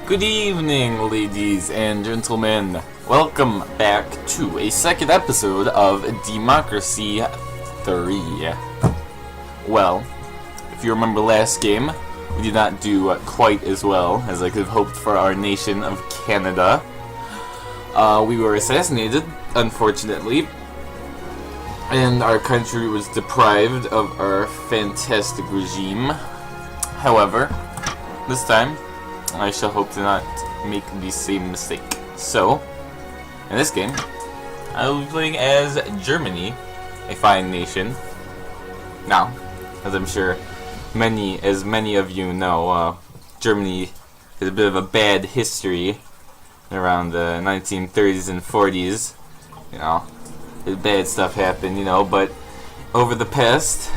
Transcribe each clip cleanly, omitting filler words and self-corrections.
Good evening, ladies and gentlemen. Welcome back to a second episode of Democracy 3. Well, if you remember last game, we did not do quite as well as I could have hoped for our nation of Canada. We were assassinated, unfortunately, and our country was deprived of our fantastic regime. However, this time, I shall hope to not make the same mistake. So, in this game, I will be playing as Germany, a fine nation. Now, as I'm sure many of you know, Germany has a bit of a bad history around the 1930s and 40s. You know, bad stuff happened, you know, but over the past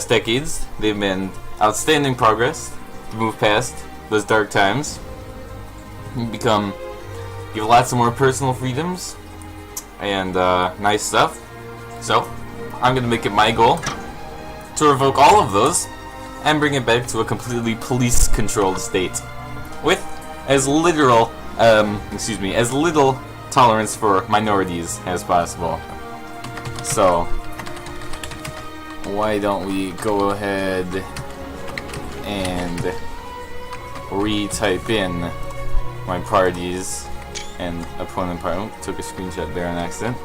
decades, they've been outstanding progress to move past those dark times. Give lots of more personal freedoms and nice stuff. So I'm gonna make it my goal to revoke all of those and bring it back to a completely police-controlled state with as little tolerance for minorities as possible. So why don't we go ahead and retype in my parties and opponent party. Took a screenshot there on accident.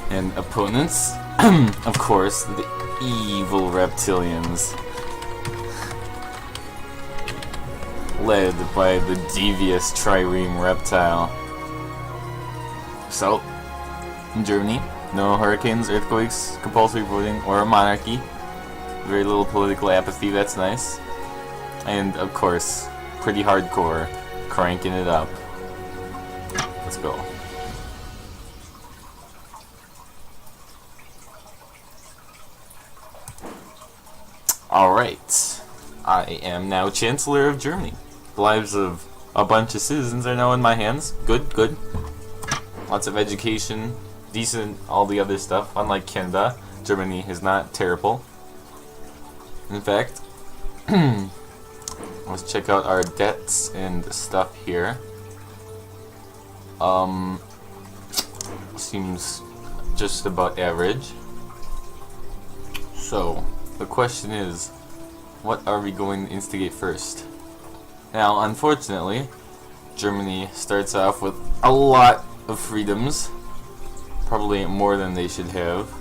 And opponents, of course, the evil reptilians, led by the devious trireme reptile. So, in Germany, no hurricanes, earthquakes, compulsory voting, or a monarchy. Very little political apathy, that's nice. And, of course, pretty hardcore, cranking it up. Let's go. Alright. I am now Chancellor of Germany. The lives of a bunch of citizens are now in my hands. Good, good. Lots of education, decent, all the other stuff. Unlike Canada, Germany is not terrible. In fact, let's check out our debts and stuff here. Seems just about average. So, the question is, what are we going to instigate first? Now, unfortunately, Germany starts off with a lot of freedoms. Probably more than they should have.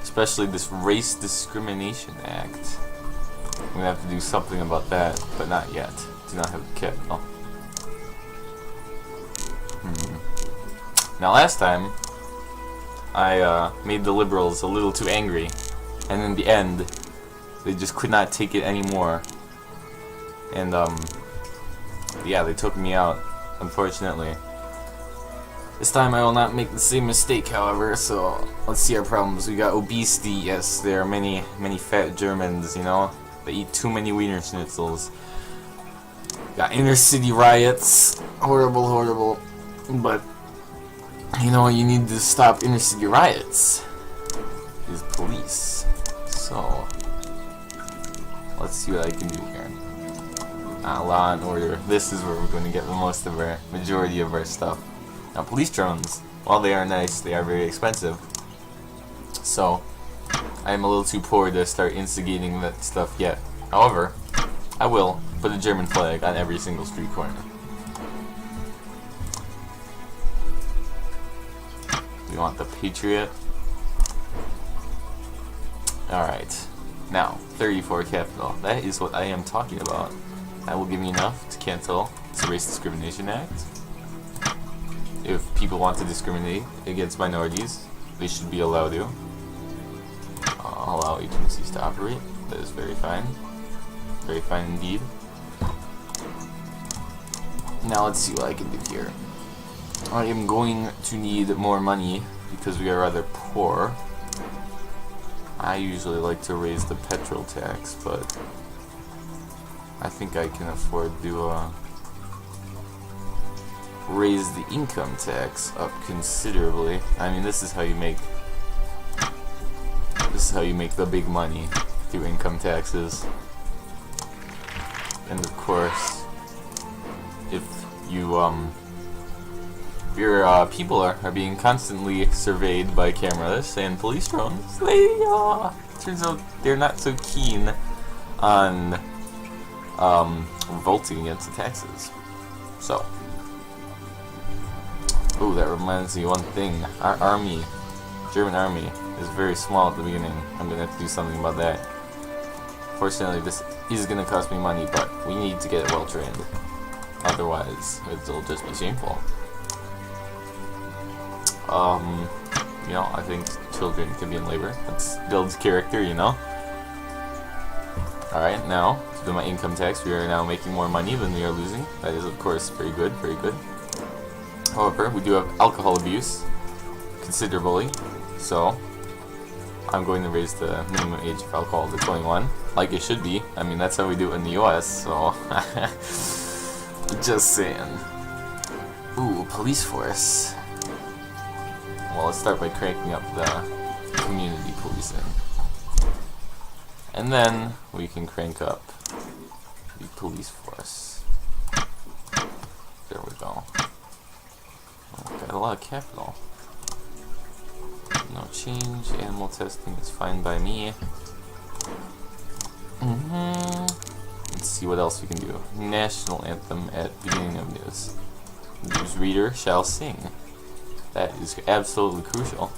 Especially this Race Discrimination Act. I'm gonna have to do something about that, but not yet. Do not have a capital. Now last time, I made the liberals a little too angry, and in the end, they just could not take it anymore. And yeah, they took me out, unfortunately. This time I will not make the same mistake, however, so let's see our problems. We got obesity, yes, there are many fat Germans, you know. They eat too many Wiener Schnitzels. Got inner city riots. Horrible, horrible. But, you know, you need to stop inner city riots. Is police. So, let's see what I can do here. Law and order. This is where we're going to get the majority of our stuff. Now, police drones, while they are nice, they are very expensive. So, I am a little too poor to start instigating that stuff yet. However, I will put a German flag on every single street corner. We want the Patriot. Alright. Now, 34 capital. That is what I am talking about. That will give me enough to cancel the Race Discrimination Act. If people want to discriminate against minorities, they should be allowed to. Allow agencies to operate. That is very fine. Very fine indeed. Now let's see what I can do here. I am going to need more money because we are rather poor. I usually like to raise the petrol tax, but I think I can afford to raise the income tax up considerably. I mean, this is how you make the big money, through income taxes. And of course, your people are being constantly surveyed by cameras and police drones. Turns out they're not so keen on revolting against the taxes. So, ooh, that reminds me of one thing. Our army, German army, is very small at the beginning. I'm gonna have to do something about that. Fortunately, this is gonna cost me money, but we need to get it well trained. Otherwise, it'll just be shameful. You know, I think children can be in labor. That builds character, you know. Alright, now, to do my income tax, we are now making more money than we are losing. That is, of course, very good, very good. However, we do have alcohol abuse, considerably, so I'm going to raise the minimum age of alcohol to 21, like it should be. I mean, that's how we do it in the US, so just saying. Ooh, police force. Well, let's start by cranking up the community policing. And then we can crank up the police force. There we go. Oh, got a lot of capital. No change. Animal testing is fine by me. Let's see what else we can do. National anthem at beginning of news. Newsreader shall sing. That is absolutely crucial.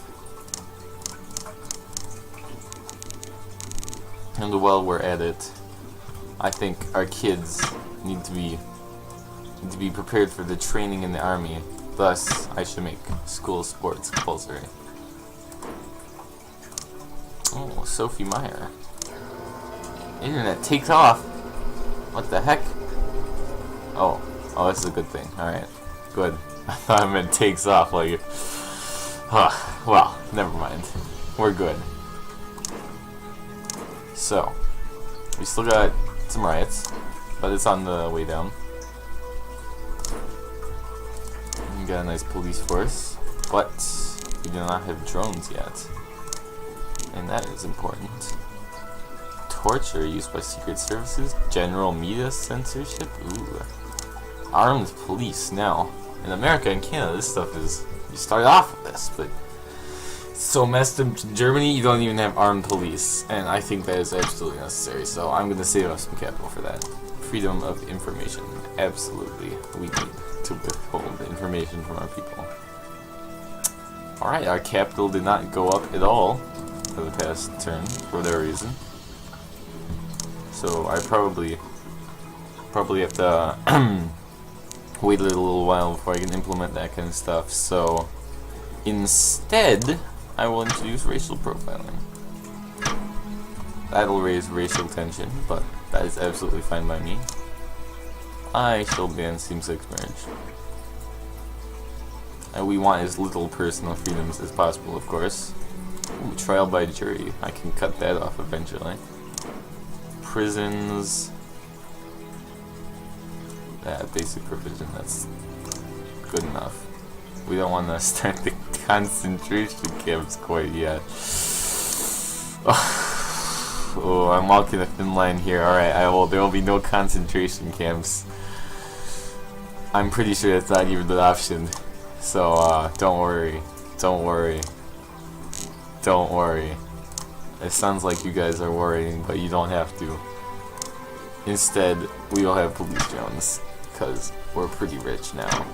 And while we're at it, I think our kids need to be prepared for the training in the army. Thus, I should make school sports compulsory. Oh, Sophie Meyer. Internet takes off. What the heck? Oh, this is a good thing. Alright, good. I thought I meant takes off, like... well, never mind. We're good. So, we still got some riots, but it's on the way down. We got a nice police force, but we do not have drones yet. And that is important. Torture used by secret services, general media censorship, ooh. Armed police now. In America and Canada, this stuff is, you start off with this, but it's so messed up. In Germany, you don't even have armed police, and I think that is absolutely necessary, so I'm going to save up some capital for that. Freedom of information. Absolutely. We need to withhold the information from our people. Alright, our capital did not go up at all for the past turn, for whatever reason. So I probably have to wait a little while before I can implement that kind of stuff. So instead, I will introduce racial profiling. That'll raise racial tension, but that is absolutely fine by me. I shall ban same-sex marriage. And we want as little personal freedoms as possible, of course. Ooh, trial by jury. I can cut that off eventually. Prisons. Basic provision, that's good enough. We don't want to start the concentration camps quite yet. Oh, I'm walking a thin line here. Alright, there will be no concentration camps. I'm pretty sure that's not even an option. So, don't worry. Don't worry. Don't worry. It sounds like you guys are worrying, but you don't have to. Instead, we will have police drones. Because we're pretty rich now.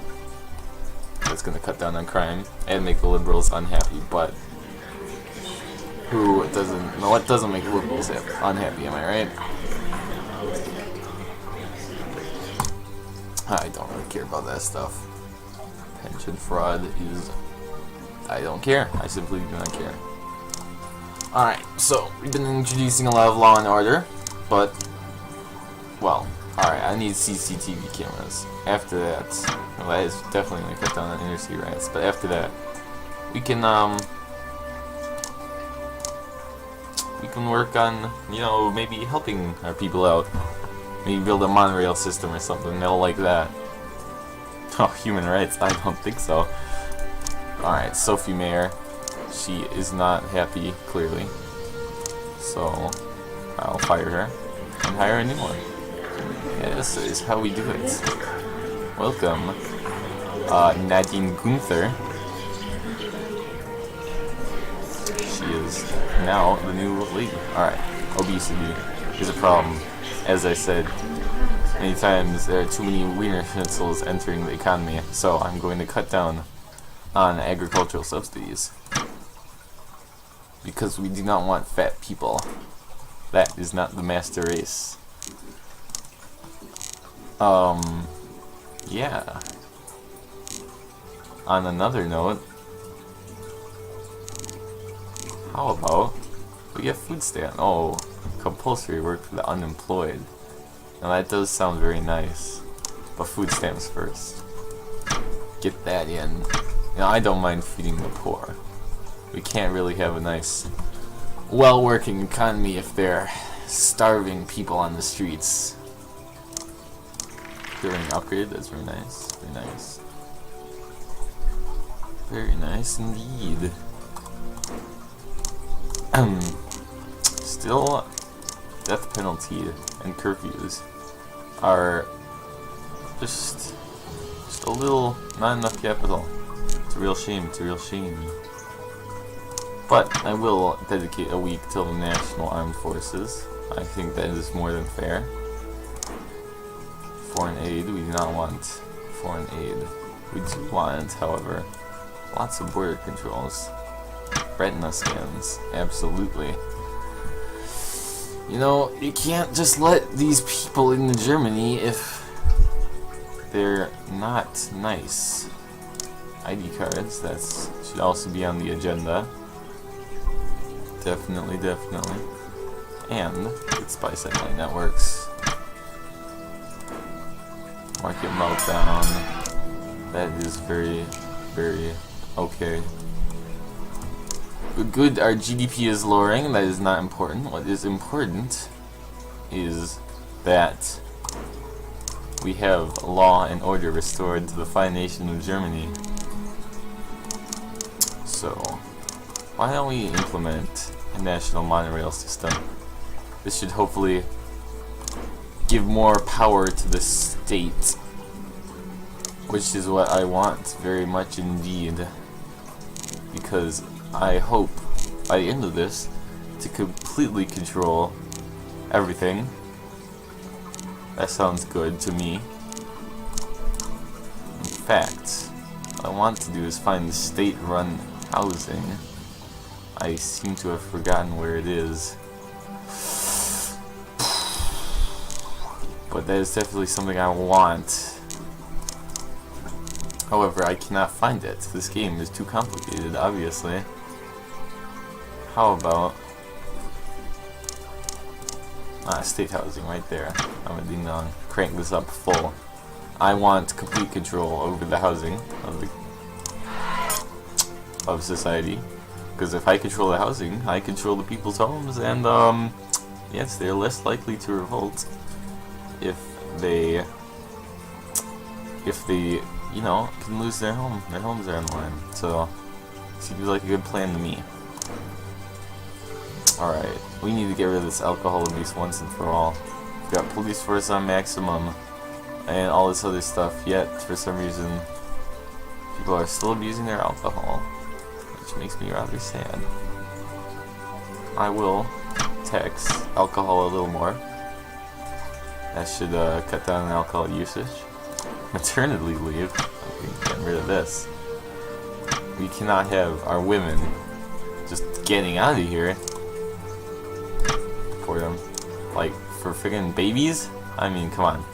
That's gonna cut down on crime and make the liberals unhappy, but who doesn't? No, what doesn't make liberals unhappy? Am I right? I don't really care about that stuff. Pension fraud is... I don't care. I simply do not care. Alright, so we've been introducing a lot of law and order, but well. Alright, I need CCTV cameras. After that, well, that is definitely going to cut down on interstate riots, but after that, we can work on, you know, maybe helping our people out. Maybe build a monorail system or something. They'll like that. Oh, human rights? I don't think so. Alright, Sophie Meyer. She is not happy, clearly. So, I'll fire her and hire a new one. Yeah, this is how we do it. Welcome, Nadine Gunther. She is now the new lady. Alright, obesity is a problem. As I said, many times there are too many wiener schnitzels entering the economy, so I'm going to cut down on agricultural subsidies. Because we do not want fat people. That is not the master race. Yeah. On another note, how about we get food stamp? Oh, compulsory work for the unemployed. Now that does sound very nice, but food stamps first. Get that in. Now I don't mind feeding the poor. We can't really have a nice, well-working economy if they're starving people on the streets. During upgrade, that's very nice. Very nice. Very nice indeed. Still, death penalty and curfews are just a little, not enough capital. It's a real shame, it's a real shame. But I will dedicate a week to the National Armed Forces. I think that is more than fair. Foreign aid, we do not want foreign aid. We do want, however, lots of border controls. Retina scans, absolutely. You know, you can't just let these people into Germany if they're not nice. ID cards, that should also be on the agenda. Definitely, definitely. And it's by satellite networks. Market meltdown. That is very, very okay. Good, our GDP is lowering. That is not important. What is important is that we have law and order restored to the fine nation of Germany. So, why don't we implement a national monorail system? This should hopefully give more power to the state, which is what I want very much indeed, because I hope by the end of this to completely control everything. That sounds good to me. In fact, what I want to do is find the state-run housing. I seem to have forgotten where it is. But that is definitely something I want. However, I cannot find it. This game is too complicated, obviously. How about state housing right there. I'm a ding dong. Crank this up full. I want complete control over the housing of society. Because if I control the housing, I control the people's homes, and yes, they're less likely to revolt if they you know, can lose their home. Their homes are on the line. So, seems like a good plan to me. Alright, we need to get rid of this alcohol abuse once and for all. We've got police force on maximum, and all this other stuff, yet, for some reason, people are still abusing their alcohol, which makes me rather sad. I will tax alcohol a little more. That should cut down on alcohol usage. Maternity leave. Okay, getting rid of this. We cannot have our women just getting out of here for them. Like, for friggin' babies? I mean, come on.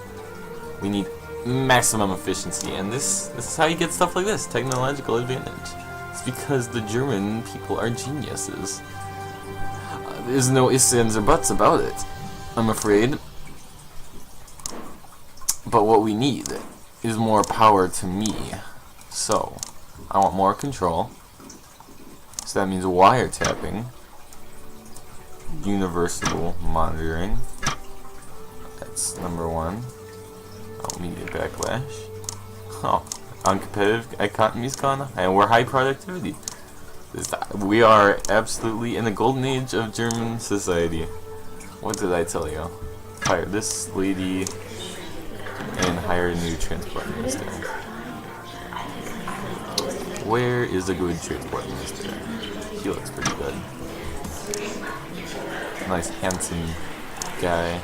We need maximum efficiency, and this is how you get stuff like this. Technological advantage. It's because the German people are geniuses. There's no ifs, ands, or buts about it, I'm afraid. But what we need is more power to me. So, I want more control. So that means wiretapping. Universal monitoring. That's number one. Oh, immediate backlash. Oh, uncompetitive economy's gone, and we're high productivity. We are absolutely in the golden age of German society. What did I tell you? Fire this lady. and hire a new transport minister. Where is a good transport minister? He looks pretty good. Nice handsome guy.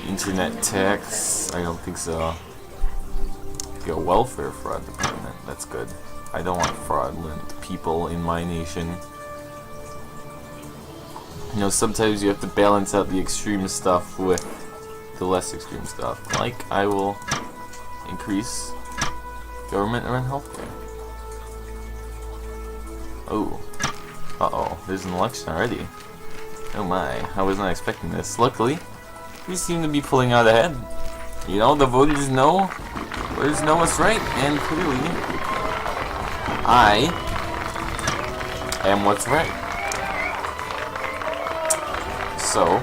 Internet tax? I don't think so. Got welfare fraud department. That's good. I don't want fraudulent people in my nation. You know, sometimes you have to balance out the extreme stuff with the less extreme stuff. Like, I will increase government-run healthcare. Oh. Uh-oh. There's an election already. Oh my. I was not expecting this. Luckily, we seem to be pulling out ahead. You know, the voters know what's right, and clearly, I am what's right. So,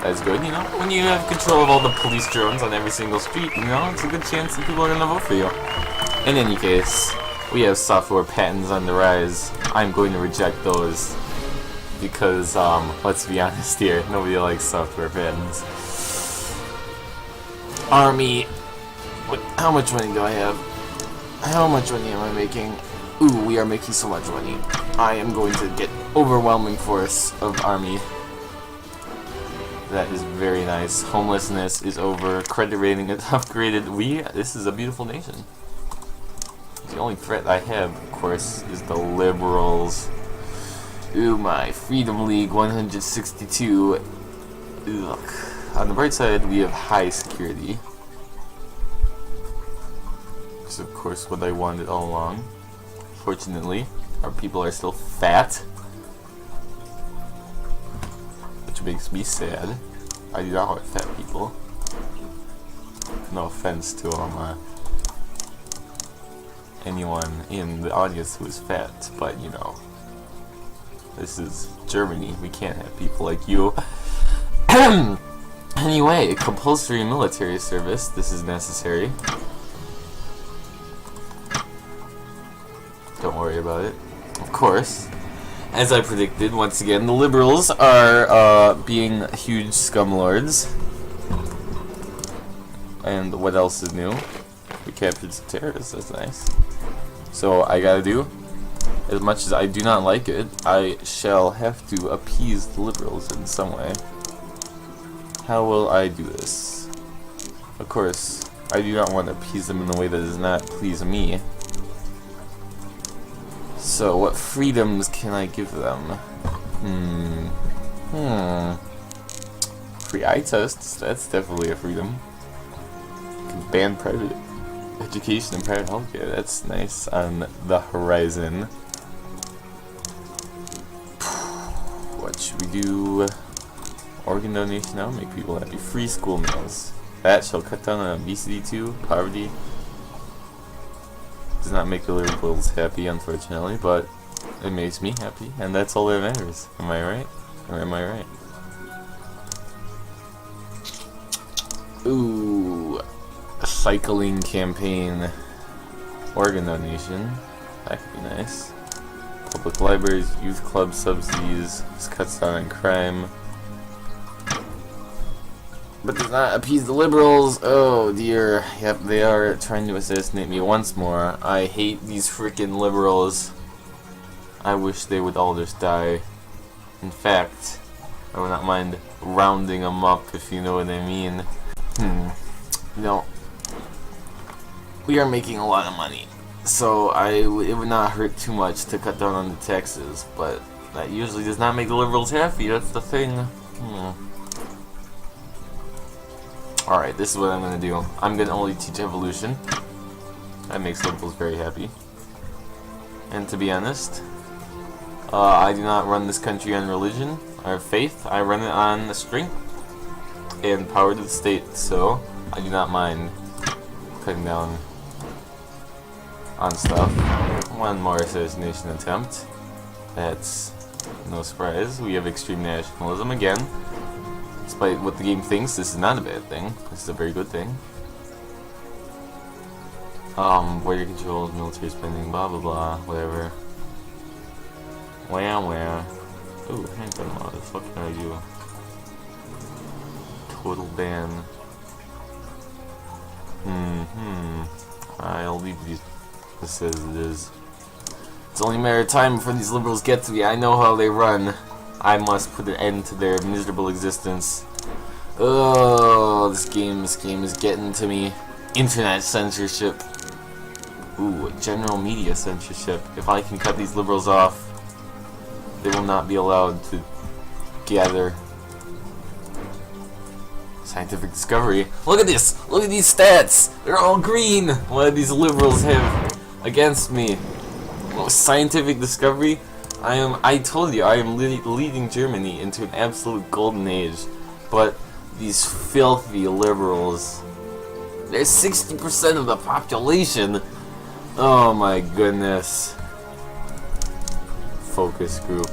that's good, you know? When you have control of all the police drones on every single street, you know, it's a good chance that people are gonna vote for you. In any case, we have software patents on the rise. I'm going to reject those because, let's be honest here, nobody likes software patents. Army. How much money do I have? How much money am I making? Ooh, we are making so much money. I am going to get overwhelming force of army. That is very nice. Homelessness is over. Credit rating is upgraded. This is a beautiful nation. The only threat I have, of course, is the liberals. Ooh, my Freedom League 162. Ugh. On the bright side, we have high security. Which is, of course, what I wanted all along. Fortunately, our people are still fat. Which makes me sad. I do not like fat people. No offense to anyone in the audience who is fat, but you know, this is Germany. We can't have people like you. Anyway, compulsory military service. This is necessary. Don't worry about it. Of course, as I predicted, once again, the liberals are being huge scumlords. And what else is new? We captured some terrorists. That's nice. So I gotta do, as much as I do not like it, I shall have to appease the liberals in some way. How will I do this? Of course, I do not want to appease them in a way that does not please me. So, what freedoms can I give them? Free eye tests, that's definitely a freedom. Can ban private education and private healthcare, that's nice on the horizon. What should we do? Organ donation now, make people happy. Free school meals. That shall cut down on obesity too, poverty. Does not make the liberals happy, unfortunately, but it makes me happy, and that's all that matters. Am I right? Or am I right? Ooh, a cycling campaign. Organ donation. That could be nice. Public libraries, youth club subsidies. This cuts down on crime. But does not appease the liberals. Oh dear. Yep, they are trying to assassinate me once more. I hate these freaking liberals. I wish they would all just die. In fact, I would not mind rounding them up, if you know what I mean. You know, we are making a lot of money, so it would not hurt too much to cut down on the taxes, but that usually does not make the liberals happy. That's the thing. Alright, this is what I'm gonna do. I'm gonna only teach evolution. That makes liberals very happy. And to be honest, I do not run this country on religion or faith. I run it on strength and power to the state, so I do not mind cutting down on stuff. One more assassination attempt. That's no surprise. We have extreme nationalism again. Despite what the game thinks, this is not a bad thing. This is a very good thing. Border controls, military spending, blah blah blah, whatever. Where? Ooh, handgun laws. What can I do? Total ban. I'll leave this as it is. It's only a matter of time before these liberals get to me. I know how they run. I must put an end to their miserable existence. Oh, this game is getting to me. Internet censorship. Ooh, general media censorship. If I can cut these liberals off, they will not be allowed to gather. Scientific discovery. Look at this! Look at these stats! They're all green! What do these liberals have against me? Well, scientific discovery? I told you, I am leading Germany into an absolute golden age. But these filthy liberals, they're 60% of the population! Oh my goodness. Focus group.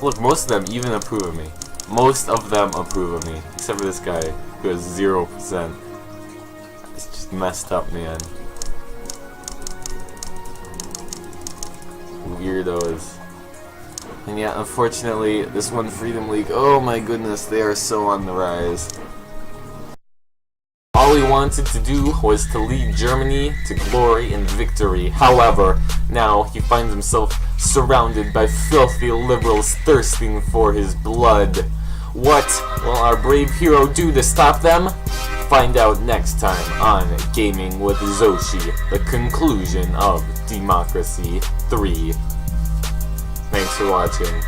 Look, most of them even approve of me. Most of them approve of me, except for this guy who has 0%. It's just messed up, man. Weirdos. And yeah, unfortunately, this one Freedom League, oh my goodness, they are so on the rise. All he wanted to do was to lead Germany to glory and victory. However, now he finds himself surrounded by filthy liberals thirsting for his blood. What will our brave hero do to stop them? Find out next time on Gaming with Xoshi, the conclusion of Democracy 3. Thanks for watching.